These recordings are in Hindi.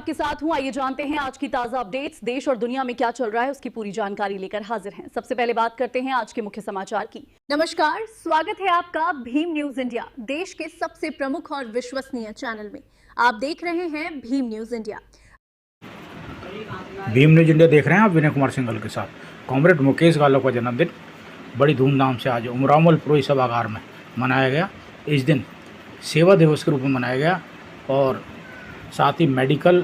आपके साथ हूं। आइए जानते हैं आज की ताजा अपडेट्स। देश और दुनिया में क्या चल रहा है उसकी पूरी जानकारी लेकर हाजिर हैं। सबसे पहले बात करते हैं आज के मुख्य समाचार की। नमस्कार, स्वागत है आपका भीम न्यूज इंडिया, देश के सबसे प्रमुख और विश्वसनीय चैनल में। आप देख रहे हैं Bhim news India. Bhim news India देख रहे हैं आप विनय कुमार सिंघल के साथ। कॉमरेड मुकेश गालव का जन्मदिन बड़ी धूमधाम से आज उमराव पुरोहित सभागार में मनाया गया। इस दिन सेवा दिवस के रूप में मनाया गया और साथ ही मेडिकल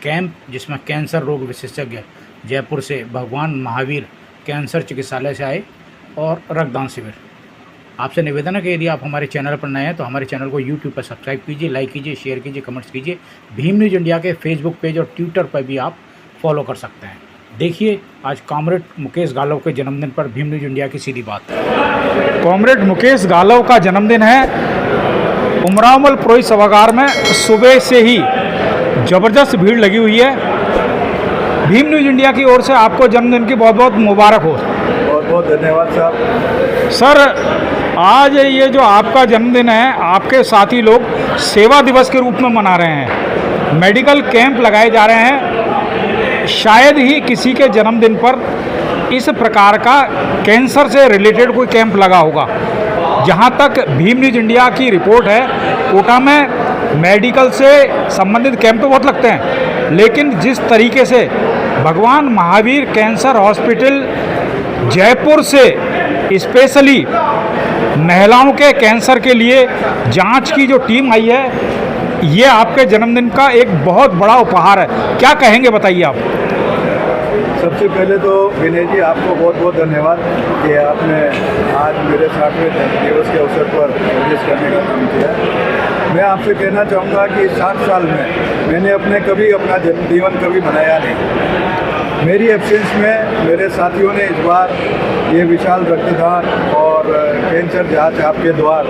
कैंप जिसमें कैंसर रोग विशेषज्ञ जयपुर से भगवान महावीर कैंसर चिकित्सालय से आए और रक्तदान शिविर। आपसे निवेदन है कि यदि आप हमारे चैनल पर नए हैं तो हमारे चैनल को यूट्यूब पर सब्सक्राइब कीजिए, लाइक कीजिए, शेयर कीजिए, कमेंट्स कीजिए। भीम न्यूज इंडिया के फेसबुक पेज और ट्विटर पर भी आप फॉलो कर सकते हैं। देखिए आज कॉमरेड मुकेश गालव के जन्मदिन पर भीम न्यूज इंडिया की सीधी बात। कॉमरेड मुकेश गालव का जन्मदिन है। उमराव पुरोहित सभागार में सुबह से ही ज़बरदस्त भीड़ लगी हुई है। भीम न्यूज इंडिया की ओर से आपको जन्मदिन की बहुत बहुत मुबारक हो। बहुत बहुत धन्यवाद साहब। सर, आज ये जो आपका जन्मदिन है, आपके साथी लोग सेवा दिवस के रूप में मना रहे हैं। मेडिकल कैंप लगाए जा रहे हैं। शायद ही किसी के जन्मदिन पर इस प्रकार का कैंसर से रिलेटेड कोई कैंप लगा होगा। जहां तक भीम न्यूज इंडिया की रिपोर्ट है, कोटा में मेडिकल से संबंधित कैंप तो बहुत लगते हैं, लेकिन जिस तरीके से भगवान महावीर कैंसर हॉस्पिटल जयपुर से स्पेशली महिलाओं के कैंसर के लिए जांच की जो टीम आई है, ये आपके जन्मदिन का एक बहुत बड़ा उपहार है। क्या कहेंगे, बताइए आप। सबसे पहले तो विनय जी आपको बहुत बहुत धन्यवाद कि आपने आज मेरे 60वें दिवस के अवसर पर विजिट करने का काम किया। मैं आपसे कहना चाहूँगा कि 60 साल में मैंने कभी अपना जन्मदिन कभी मनाया नहीं। मेरी एब्सेंस में मेरे साथियों ने इस बार ये विशाल रक्तदान और कैंसर जांच आपके द्वार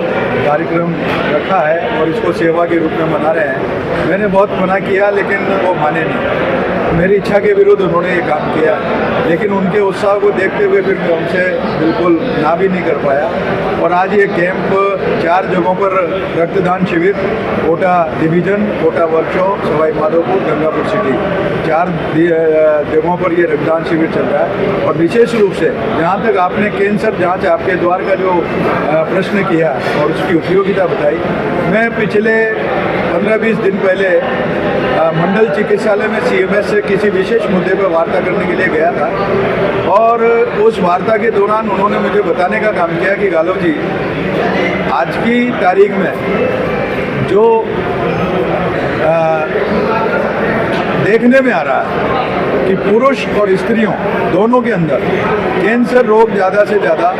कार्यक्रम रखा है और इसको सेवा के रूप में मना रहे हैं। मैंने बहुत मना किया लेकिन वो माने नहीं। मेरी इच्छा के विरुद्ध उन्होंने ये काम किया, लेकिन उनके उत्साह को देखते हुए फिर मैं उनसे बिल्कुल ना भी नहीं कर पाया। और आज ये कैंप 4 जगहों पर रक्तदान शिविर, Kota division, Kota workshop, Sawai Madhopur, Gangapur city, 4 जगहों पर ये रक्तदान शिविर चल रहा है। और विशेष रूप से जहाँ तक आपने कैंसर जांच आपके द्वार का जो प्रश्न किया और उसकी उपयोगिता बताई, मैं पिछले 15-20 दिन पहले मंडल चिकित्सालय में CMS से किसी विशेष मुद्दे पर वार्ता करने के लिए गया था और उस वार्ता के दौरान उन्होंने मुझे बताने का काम किया कि गालव जी, आज की तारीख में जो देखने में आ रहा है कि पुरुष और स्त्रियों दोनों के अंदर कैंसर रोग ज़्यादा से ज़्यादा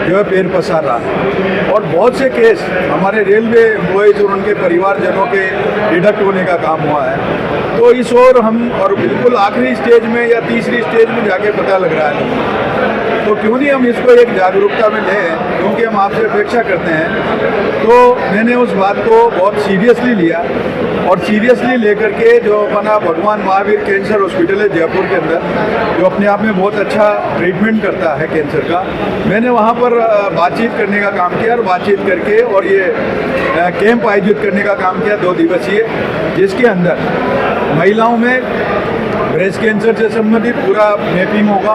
जो है पैर पसार रहा है और बहुत से केस हमारे रेलवे एम्प्लॉयज़ और उनके परिवारजनों के डिडक्ट होने का काम हुआ है। तो इस ओर हम और बिल्कुल आखिरी स्टेज में या तीसरी स्टेज में जाके पता लग रहा है, तो क्यों नहीं हम इसको एक जागरूकता में लें, क्योंकि हम आपसे अपेक्षा करते हैं। तो मैंने उस बात को बहुत सीरियसली लिया और सीरियसली लेकर के जो अपना भगवान महावीर कैंसर हॉस्पिटल है जयपुर के अंदर, जो अपने आप में बहुत अच्छा ट्रीटमेंट करता है कैंसर का, मैंने वहाँ पर बातचीत करने का काम किया और बातचीत करके और ये कैंप आयोजित करने का काम किया 2 दिवसीय, जिसके अंदर महिलाओं में ब्रेस्ट कैंसर से संबंधित पूरा मैपिंग होगा,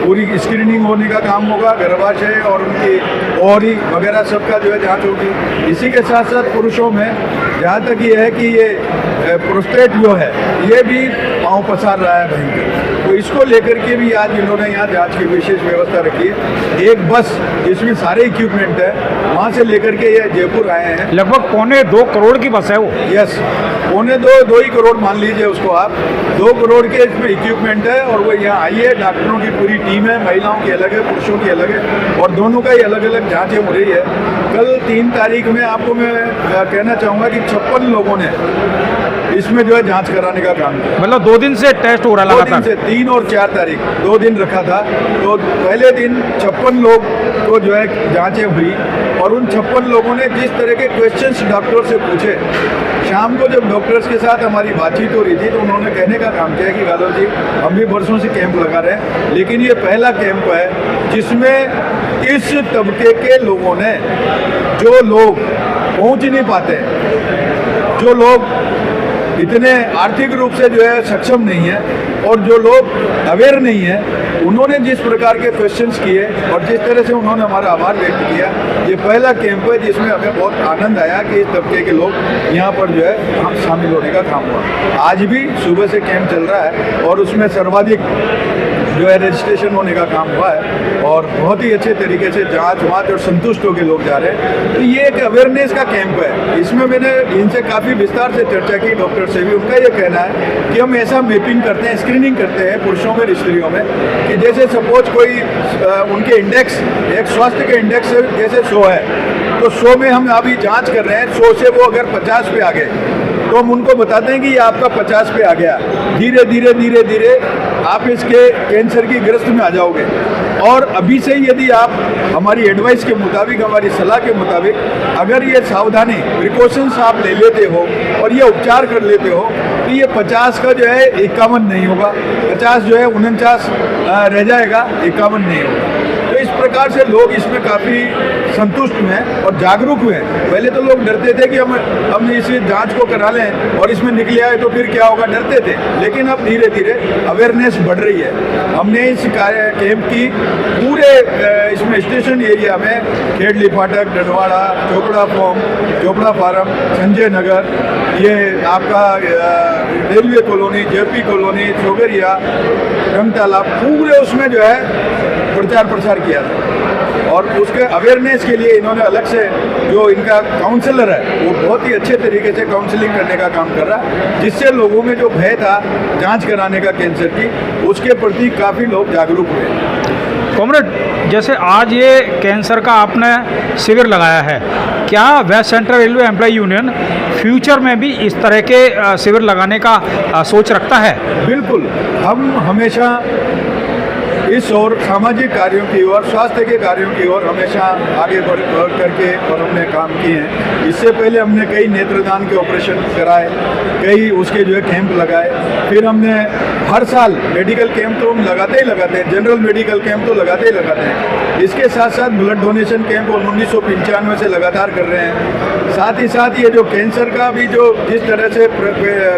पूरी स्क्रीनिंग होने का काम होगा, गर्भाशय और उनकी ओवरी वगैरह सबका जो है जांच होगी। इसी के साथ साथ पुरुषों में जहाँ तक ये है कि ये प्रोस्टेट जो है ये भी पाँव पसार रहा है भयंकर, तो इसको लेकर के भी आज इन्होंने यहाँ जांच की विशेष व्यवस्था रखी है। एक बस जिसमें सारे इक्विपमेंट है, वहाँ से लेकर के ये जयपुर आए हैं। लगभग 2.25 करोड़ की बस है वो। यस, 2.25 ही करोड़ मान लीजिए उसको आप। 2 करोड़ के इसमें इक्विपमेंट है और वो यहाँ आई है। डॉक्टरों की पूरी टीम है, महिलाओं की अलग है, पुरुषों की अलग है और दोनों का ही अलग अलग जाँचें हो रही है। कल 3 तारीख में आपको मैं कहना चाहूँगा कि 56 लोगों ने इसमें जो है जांच कराने का काम किया। मतलब 2 दिन से टेस्ट हो रहा है लगातार। 2 दिन से 3 और 4 तारीख 2 दिन रखा था। तो पहले दिन 56 लोग को जो है जांचें हुई और उन 56 लोगों ने जिस तरह के क्वेश्चंस डॉक्टर से पूछे, शाम को जब डॉक्टर्स के साथ हमारी बातचीत हो रही थी तो उन्होंने कहने का काम किया कि गालव जी, हम भी वर्षों से कैंप लगा रहे हैं, लेकिन ये पहला कैंप है जिसमें इस तबके के लोगों ने, जो लोग पहुंच नहीं पाते, जो लोग इतने आर्थिक रूप से जो है सक्षम नहीं है और जो लोग अवेयर नहीं है, उन्होंने जिस प्रकार के क्वेश्चंस किए और जिस तरह से उन्होंने हमारा आभार व्यक्त किया, ये पहला कैंप है जिसमें हमें बहुत आनंद आया कि इस तबके के लोग यहाँ पर जो है हम शामिल होने का काम हुआ। आज भी सुबह से कैंप चल रहा है और उसमें सर्वाधिक जो है रजिस्ट्रेशन होने का काम हुआ है और बहुत ही अच्छे तरीके से जांच वाँच और संतुष्ट होकर लोग जा रहे हैं। तो ये एक अवेयरनेस का कैंप है। इसमें मैंने इनसे काफ़ी विस्तार से चर्चा की, डॉक्टर से भी। उनका ये कहना है कि हम ऐसा मैपिंग करते हैं, स्क्रीनिंग करते हैं पुरुषों में, स्त्रियों में, कि जैसे सपोज कोई उनके इंडेक्स, एक स्वास्थ्य के इंडेक्स जैसे 100 है, तो 100 में हम अभी जाँच कर रहे हैं, 100 से वो अगर 50 पे आ गए तो हम उनको बताते हैं कि ये आपका 50 पे आ गया, धीरे धीरे धीरे धीरे आप इसके कैंसर की ग्रस्त में आ जाओगे। और अभी से यदि आप हमारी एडवाइस के मुताबिक, हमारी सलाह के मुताबिक अगर ये सावधानी, प्रिकॉशंस आप ले लेते हो और ये उपचार कर लेते हो, तो ये 50 का जो है 51 नहीं होगा, 50 जो है 49 रह जाएगा, 51 नहीं होगा। तो इस प्रकार से लोग इसमें काफ़ी संतुष्ट हुए और जागरूक हुए। पहले तो लोग डरते थे कि हम इस जांच को करा लें और इसमें निकले आए तो फिर क्या होगा, डरते थे। लेकिन अब धीरे धीरे अवेयरनेस बढ़ रही है। हमने इस कैंप की पूरे इसमें स्टेशन एरिया में खेड़ली फाटक, डडवाड़ा, चोपड़ा फार्म, संजय नगर, ये आपका रेलवे कॉलोनी, जेपी कॉलोनी, चौगरिया, रंगतालाब, पूरे उसमें जो है प्रचार प्रसार किया था। और उसके अवेयरनेस के लिए इन्होंने अलग से जो इनका काउंसलर है वो बहुत ही अच्छे तरीके से काउंसलिंग करने का काम कर रहा है, जिससे लोगों में जो भय था जांच कराने का कैंसर की, उसके प्रति काफ़ी लोग जागरूक हुए। कॉमरेड, जैसे आज ये कैंसर का आपने शिविर लगाया है, क्या west central railway employ union future में भी इस तरह के शिविर लगाने का सोच रखता है? बिल्कुल, हम हमेशा इस और सामाजिक कार्यों की ओर, स्वास्थ्य के कार्यों की ओर हमेशा आगे बढ़ करके और हमने काम किए हैं। इससे पहले हमने कई नेत्रदान के ऑपरेशन कराए, कई उसके जो है कैंप लगाए। फिर हमने हर साल मेडिकल कैंप तो हम लगाते ही लगाते हैं, जनरल मेडिकल कैंप तो लगाते ही लगाते हैं। इसके साथ साथ ब्लड डोनेशन कैंप 1995 से लगातार कर रहे हैं। साथ ही साथ ये जो कैंसर का भी जो जिस तरह से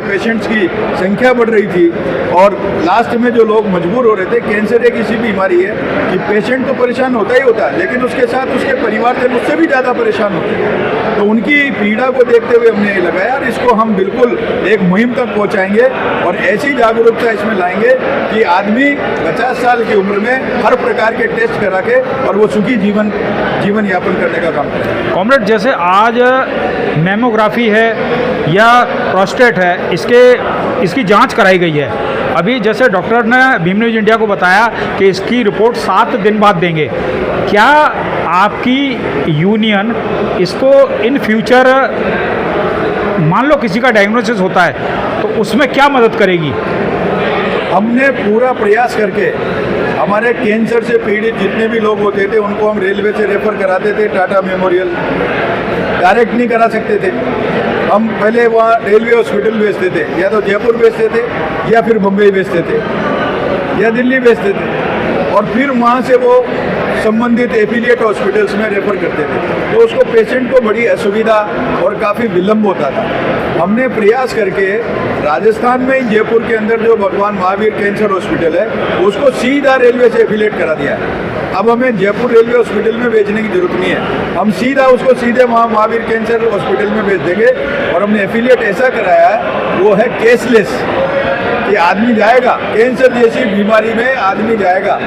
पेशेंट्स की संख्या बढ़ रही थी और लास्ट में जो लोग मजबूर हो रहे थे, कैंसर एक ऐसी बीमारी है कि पेशेंट तो परेशान होता ही होता है, लेकिन उसके साथ उसके परिवारजन उससे भी ज़्यादा परेशान होते हैं। तो उनकी पीड़ा को देखते हुए हमने ये लगाया और इसको हम बिल्कुल एक मुहिम तक पहुंचाएंगे और ऐसी जागरूकता इसमें लाएंगे कि आदमी 50 साल की उम्र में हर प्रकार के टेस्ट करा के और वो सुखी जीवन यापन करने का काम करें। कॉमरेड, जैसे आज मैमोग्राफी है या प्रोस्टेट है, इसकी जांच कराई गई है। अभी जैसे डॉक्टर ने भीम न्यूज़ इंडिया को बताया कि इसकी रिपोर्ट 7 दिन बाद देंगे। क्या आपकी यूनियन इसको इन फ्यूचर, मान लो किसी का डायग्नोसिस होता है तो उसमें क्या मदद करेगी? हमने पूरा प्रयास करके हमारे कैंसर से पीड़ित जितने भी लोग होते थे उनको हम रेलवे से रेफर कराते थे, टाटा मेमोरियल। डायरेक्ट नहीं करा सकते थे, हम पहले वहाँ रेलवे हॉस्पिटल भेजते थे, या तो जयपुर भेजते थे या फिर बम्बई भेजते थे या दिल्ली भेजते थे, और फिर वहाँ से वो संबंधित एफिलिएट हॉस्पिटल्स में रेफर करते थे। तो उसको पेशेंट को बड़ी असुविधा और काफ़ी विलम्ब होता था। हमने प्रयास करके राजस्थान में ही जयपुर के अंदर जो भगवान महावीर कैंसर हॉस्पिटल है उसको सीधा रेलवे से एफिलिएट करा दिया है। अब हमें जयपुर रेलवे हॉस्पिटल में भेजने की जरूरत नहीं है, हम सीधा उसको सीधे वहाँ महावीर कैंसर हॉस्पिटल में भेज देंगे। और हमने एफिलिएट ऐसा कराया है, वो है कैशलेस, कि आदमी जाएगा कैंसर जैसी बीमारी में, आदमी जाएगा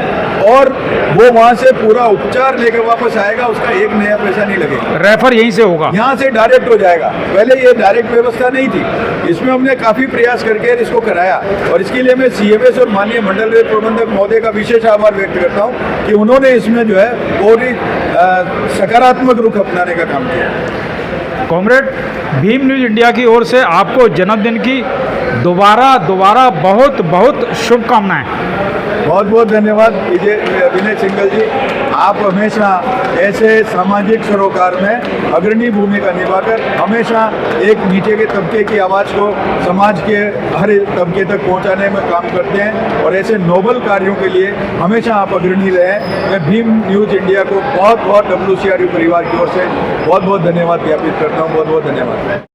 और वो वहाँ से पूरा उपचार लेकर वापस आएगा, उसका एक नया पैसा नहीं लगेगा। रेफर यहीं से होगा, यहाँ से डायरेक्ट हो जाएगा। पहले ये डायरेक्ट व्यवस्था नहीं थी, इसमें हमने काफ़ी प्रयास करके इसको कराया और इसके लिए मैं CMS और माननीय मंडल रेल प्रबंधक महोदय का विशेष आभार व्यक्त करता हूँ कि उन्होंने इसमें जो है पूरी सकारात्मक रुख अपनाने का काम किया। कॉमरेड, भीम न्यूज़ इंडिया की ओर से आपको जन्मदिन की दोबारा बहुत बहुत शुभकामनाएं। बहुत बहुत धन्यवाद विनय सिंगल जी। आप हमेशा ऐसे सामाजिक सरोकार में अग्रणी भूमिका निभाकर हमेशा एक नीचे के तबके की आवाज़ को समाज के हर तबके तक पहुंचाने में काम करते हैं और ऐसे नोबल कार्यों के लिए हमेशा आप अग्रणी रहे। मैं भीम न्यूज़ इंडिया को बहुत बहुत WCRU परिवार की ओर से बहुत बहुत धन्यवाद ज्ञापित करता हूँ। बहुत बहुत धन्यवाद।